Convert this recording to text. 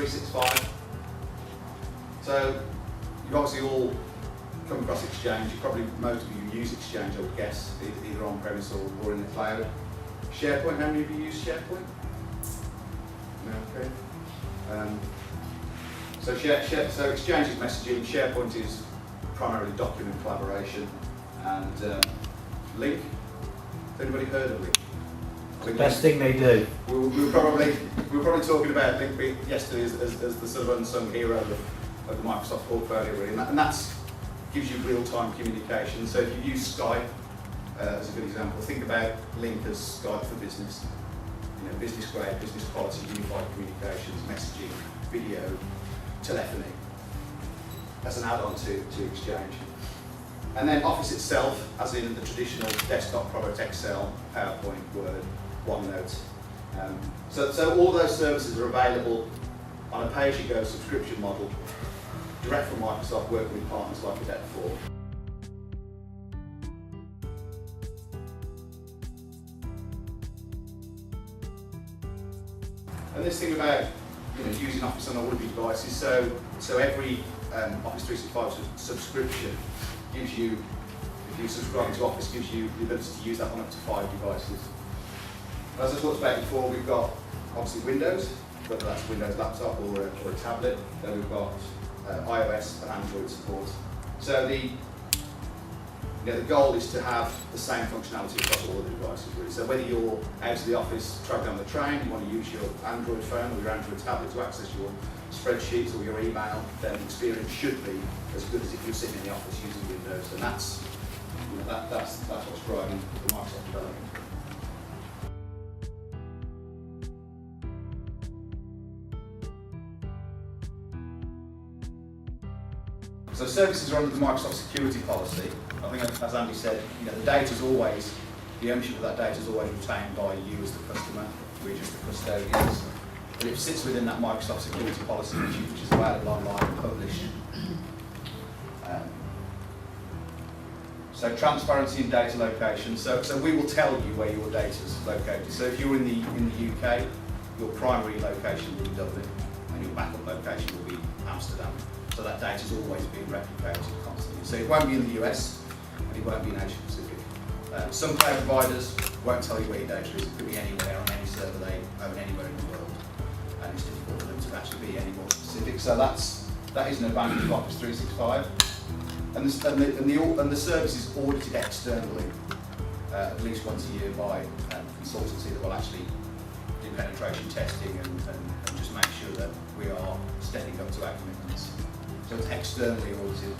365. So you've obviously all come across Exchange. Probably most of you use Exchange, I would guess, either on premise or in the cloud. SharePoint, how many of you use SharePoint? No, okay. So Exchange is messaging, SharePoint is primarily document collaboration, and Lync. Has anybody heard of Lync? The best thing they do. We were probably talking about Lync yesterday as the sort of unsung hero of the Microsoft portfolio, really, and that gives you real-time communication. So if you use Skype as a good example, think about Lync as Skype for business. You know, business grade, business quality, unified communications, messaging, video, telephony. That's an add-on to Exchange. And then Office itself, as in the traditional desktop product, Excel, PowerPoint, Word, OneNote. So all those services are available on a pay-as-you-go subscription model, direct from Microsoft, working with partners like Adept4. And this thing about using Office on all of your devices, so every Office 365 subscription gives you, if you subscribe to Office, gives you the ability to use that on up to 5 devices. As I talked about before, we've got obviously Windows, whether that's Windows laptop or a tablet. Then we've got iOS and Android support. So the goal is to have the same functionality across all of the devices, really. So whether you're out of the office, travelling on the train, you want to use your Android phone or your Android tablet to access your spreadsheets or your email, then the experience should be as good as if you're sitting in the office using Windows. And that's what's driving the Microsoft development. So services are under the Microsoft security policy. I think, as Andy said, the data's always, the ownership of that data is always retained by you as the customer. We're just the custodians. But it sits within that Microsoft security policy, which is available online and published. So transparency in data location. So we will tell you where your data is located. So if you're in the UK, your primary location will be Dublin, and your backup location will be Amsterdam. So that data is always being replicated constantly. So it won't be in the US, and it won't be in Asia Pacific. Some cloud providers won't tell you where your data is. It could be anywhere on any server they own anywhere in the world, and it's difficult for them to actually be any more specific. So that is an advantage of Office 365. And the service is audited externally at least once a year by a consultancy that will actually do penetration testing and just make sure that we are stepping up to our commitments. So it's externally audited